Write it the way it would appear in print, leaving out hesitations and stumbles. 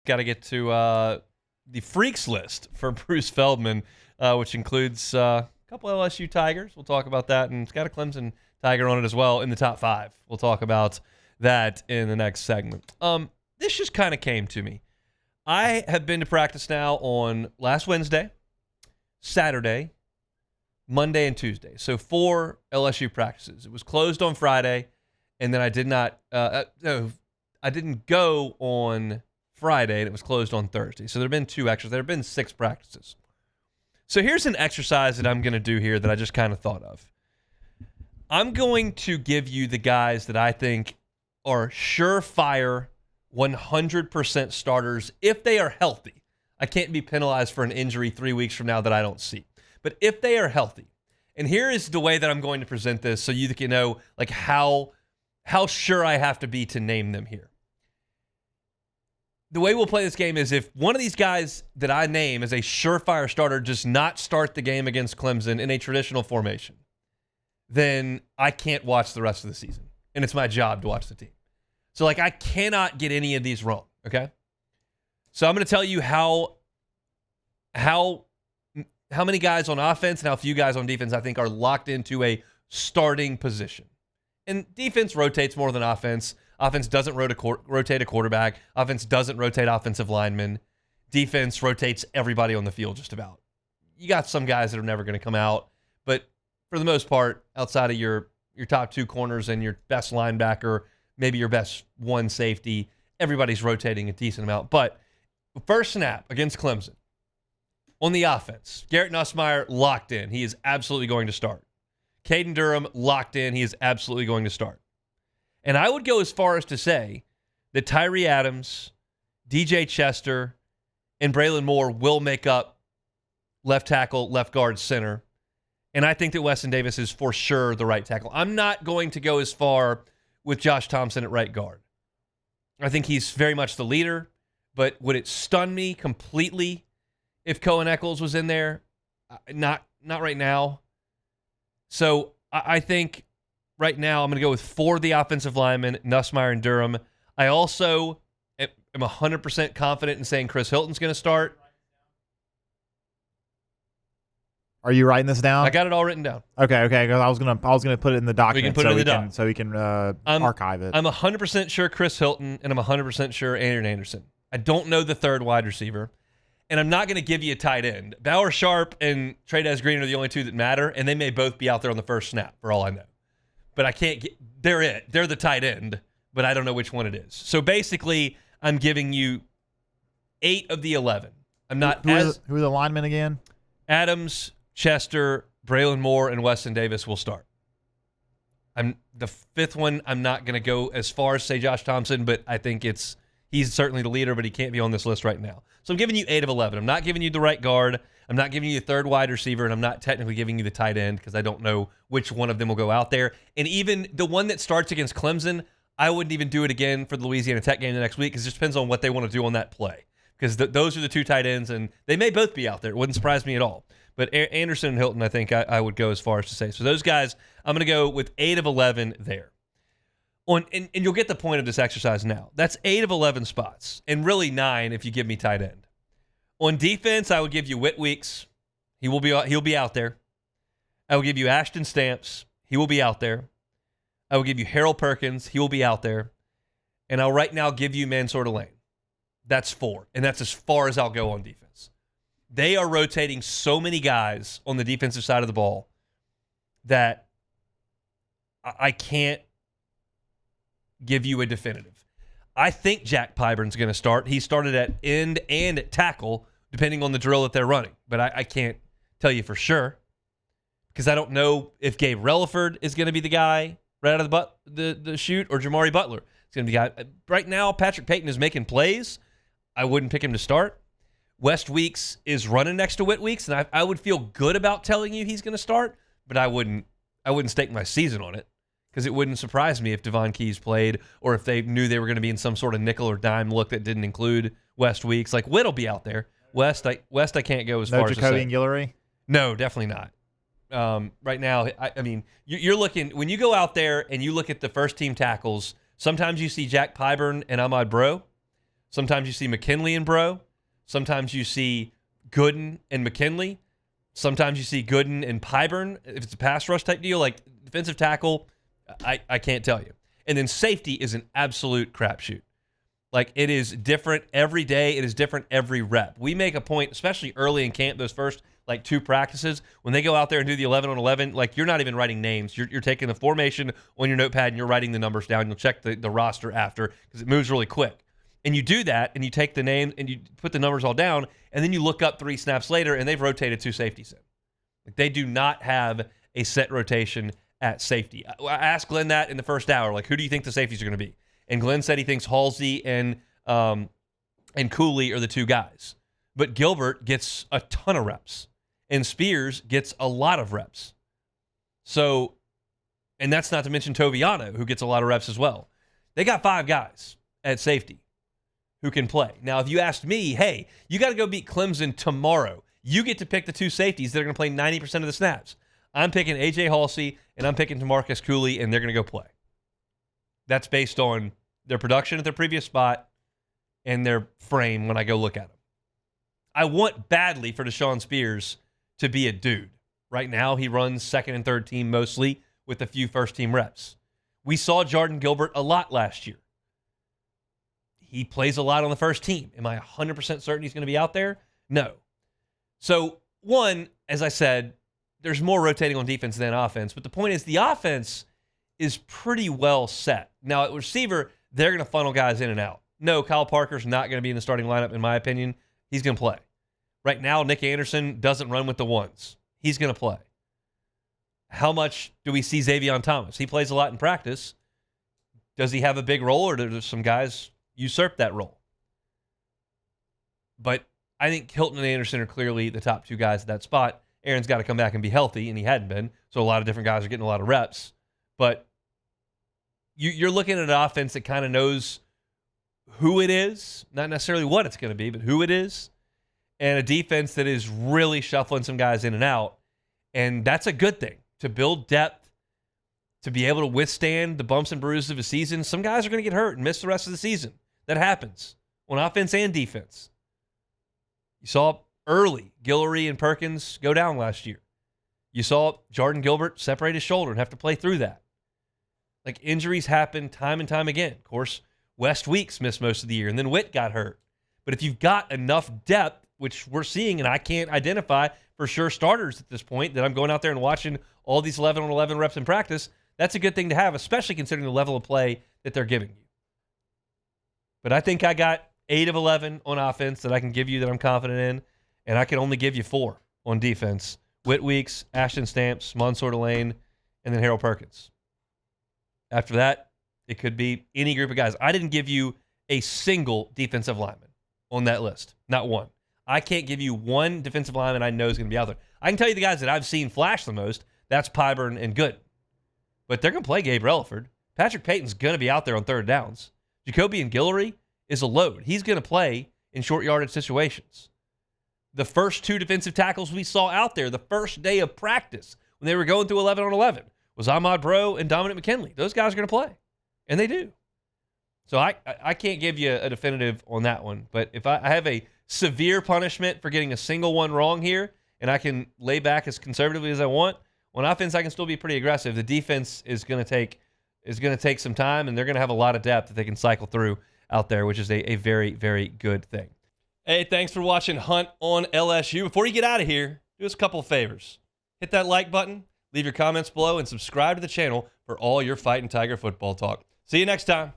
got to get to the freaks list for Bruce Feldman, which includes a couple LSU Tigers. We'll talk about that, and it's got a Clemson Tiger on it as well in the top 5. We'll talk about that in the next segment. This just kind of came to me. I have been to practice now on last Wednesday, Saturday, Monday, and Tuesday. So 4 LSU practices. It was closed on Friday, and then I did not. I didn't go on Friday, and it was closed on Thursday. So there have been 2 extras. There have been 6 practices. So here's an exercise that I'm going to do here that I just kind of thought of. I'm going to give you the guys that I think are surefire 100% starters if they are healthy. I can't be penalized for an injury 3 weeks from now that I don't see. But if they are healthy, and here is the way that I'm going to present this so you can know like how sure I have to be to name them here. The way we'll play this game is if one of these guys that I name as a surefire starter does not start the game against Clemson in a traditional formation, then I can't watch the rest of the season. And it's my job to watch the team. So, I cannot get any of these wrong, okay? So I'm going to tell you how many guys on offense and how few guys on defense I think are locked into a starting position. And defense rotates more than offense. Offense doesn't rotate a quarterback. Offense doesn't rotate offensive linemen. Defense rotates everybody on the field just about. You got some guys that are never going to come out, but for the most part, outside of your top 2 corners and your best linebacker, maybe your best 1 safety, everybody's rotating a decent amount. But first snap against Clemson, on the offense, Garrett Nussmeier locked in. He is absolutely going to start. Caden Durham locked in. He is absolutely going to start. And I would go as far as to say that Tyree Adams, DJ Chester, and Braylon Moore will make up left tackle, left guard, center. And I think that Weston Davis is for sure the right tackle. I'm not going to go as far with Josh Thompson at right guard. I think he's very much the leader, but would it stun me completely if Cohen Eccles was in there? Not right now. So I think right now I'm going to go with 4 of the offensive linemen, Nussmeier and Durham. I also am 100% confident in saying Chris Hilton's going to start. Are you writing this down? I got it all written down. Okay. Because I was gonna put it in the document. We can put it in the doc. So we can archive it. I'm 100% sure Chris Hilton, and I'm 100% sure Aaron Anderson. I don't know the third wide receiver, and I'm not going to give you a tight end. Bauer Sharp and Trey'Dez Green are the only 2 that matter, and they may both be out there on the first snap for all I know. But I can't get. They're it. They're the tight end, but I don't know which one it is. So basically, I'm giving you 8 of the 11. I'm not. Who are the linemen again? Adams, Chester, Braylon Moore, and Weston Davis will start. I'm the 5th one. I'm not going to go as far as say Josh Thompson, but I think he's certainly the leader, but he can't be on this list right now. So I'm giving you 8 of 11. I'm not giving you the right guard. I'm not giving you the third wide receiver, and I'm not technically giving you the tight end because I don't know which one of them will go out there. And even the one that starts against Clemson, I wouldn't even do it again for the Louisiana Tech game the next week because it just depends on what they want to do on that play. Because those are the 2 tight ends, and they may both be out there. It wouldn't surprise me at all. But Anderson and Hilton, I think I would go as far as to say. So those guys, I'm going to go with 8 of 11 there. And you'll get the point of this exercise now. That's 8 of 11 spots, and really 9 if you give me tight end. On defense, I would give you Whit Weeks. He'll be out there. I will give you Ashton Stamps. He will be out there. I will give you Harold Perkins. He will be out there. And I'll right now give you Mansour Delane. That's 4, and that's as far as I'll go on defense. They are rotating so many guys on the defensive side of the ball that I can't give you a definitive. I think Jack Pyburn's going to start. He started at end and at tackle, depending on the drill that they're running. But I can't tell you for sure because I don't know if Gabe Relaford is going to be the guy right out of the chute or Jamari Butler is going to be the guy. Right now, Patrick Payton is making plays. I wouldn't pick him to start. West Weeks is running next to Whit Weeks, and I would feel good about telling you he's going to start, but I wouldn't stake my season on it because it wouldn't surprise me if Devon Keys played or if they knew they were going to be in some sort of nickel or dime look that didn't include West Weeks. Like, Whit will be out there. West, I can't go as far as to say. No Jacoby and Guillory? No, definitely not. Right now, I mean, you're looking, when you go out there and you look at the first team tackles, sometimes you see Jack Pyburn and Ahmad Bro. Sometimes you see McKinley and Bro. Sometimes you see Gooden and McKinley. Sometimes you see Gooden and Pyburn. If it's a pass rush type deal, like defensive tackle, I can't tell you. And then safety is an absolute crapshoot. Like, it is different every day. It is different every rep. We make a point, especially early in camp, those first, 2 practices, when they go out there and do the 11 on 11, you're not even writing names. You're taking the formation on your notepad and you're writing the numbers down. You'll check the roster after because it moves really quick. And you do that, and you take the name and you put the numbers all down, and then you look up 3 snaps later, and they've rotated 2 safeties in. They do not have a set rotation at safety. I asked Glenn that in the first hour, who do you think the safeties are going to be? And Glenn said he thinks Halsey and Cooley are the 2 guys. But Gilbert gets a ton of reps, and Spears gets a lot of reps. So, and that's not to mention Toviano, who gets a lot of reps as well. They got 5 guys at safety who can play. Now, if you asked me, hey, you got to go beat Clemson tomorrow, you get to pick the 2 safeties that are going to play 90% of the snaps. I'm picking A.J. Halsey, and I'm picking DeMarcus Cooley, and they're going to go play. That's based on their production at their previous spot and their frame when I go look at them. I want badly for Deshaun Spears to be a dude. Right now, he runs second and third team mostly with a few first-team reps. We saw Jordan Gilbert a lot last year. He plays a lot on the first team. Am I 100% certain he's going to be out there? No. So, one, as I said, there's more rotating on defense than offense. But the point is the offense is pretty well set. Now, at receiver, they're going to funnel guys in and out. No, Kyle Parker's not going to be in the starting lineup, in my opinion. He's going to play. Right now, Nick Anderson doesn't run with the ones. He's going to play. How much do we see Xavier Thomas? He plays a lot in practice. Does he have a big role, or do some guys usurp that role? But I think Hilton and Anderson are clearly the top 2 guys at that spot. Aaron's got to come back and be healthy, and he hadn't been. So a lot of different guys are getting a lot of reps. But you're looking at an offense that kind of knows who it is, not necessarily what it's going to be, but who it is, and a defense that is really shuffling some guys in and out. And that's a good thing, to build depth, to be able to withstand the bumps and bruises of a season. Some guys are going to get hurt and miss the rest of the season. That happens on offense and defense. You saw early Guillory and Perkins go down last year. You saw Jordan Gilbert separate his shoulder and have to play through that. Injuries happen time and time again. Of course, West Weeks missed most of the year, and then Witt got hurt. But if you've got enough depth, which we're seeing, and I can't identify for sure starters at this point, that I'm going out there and watching all these 11 on 11 reps in practice, that's a good thing to have, especially considering the level of play that they're giving you. But I think I got 8 of 11 on offense that I can give you that I'm confident in, and I can only give you 4 on defense. Witt Weeks, Ashton Stamps, Mansour Delane, and then Harold Perkins. After that, it could be any group of guys. I didn't give you a single defensive lineman on that list. Not one. I can't give you one defensive lineman I know is going to be out there. I can tell you the guys that I've seen flash the most. That's Pyburn and Good. But they're going to play Gabe Relaford. Patrick Payton's going to be out there on third downs. Jacoby and Guillory is a load. He's going to play in short yardage situations. The first 2 defensive tackles we saw out there the first day of practice when they were going through 11 on 11 was Ahmad Bro and Dominic McKinley. Those guys are going to play, and they do. So I can't give you a definitive on that one. But if I have a severe punishment for getting a single one wrong here, and I can lay back as conservatively as I want, on offense I can still be pretty aggressive. The defense is going to take some time, and they're going to have a lot of depth that they can cycle through out there, which is a very, very good thing. Hey, thanks for watching Hunt on LSU. Before you get out of here, do us a couple of favors. Hit that like button, leave your comments below, and subscribe to the channel for all your Fighting Tiger football talk. See you next time.